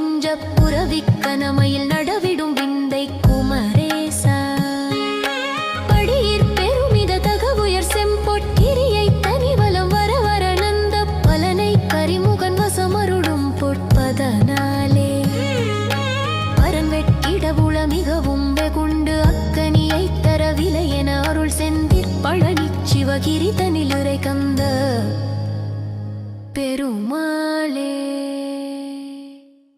மிஞ்ச புறவிக்கனமையில் நடவிடும் விந்தை குமரேச படியிற் பெருமித தகவுயர் செம்பொற்கிரியை தனிவலம் வர வர நந்த பலனை கரிமுகன் வசமருடும் பொற்பதனாலே பரன் வெட்டிடவுள மிகவும் வெகுண்டு அக்கனியை தரவில்லை என அருள் செந்திற் பழனி சிவகிரி தனிலுரை கந்த பெருமா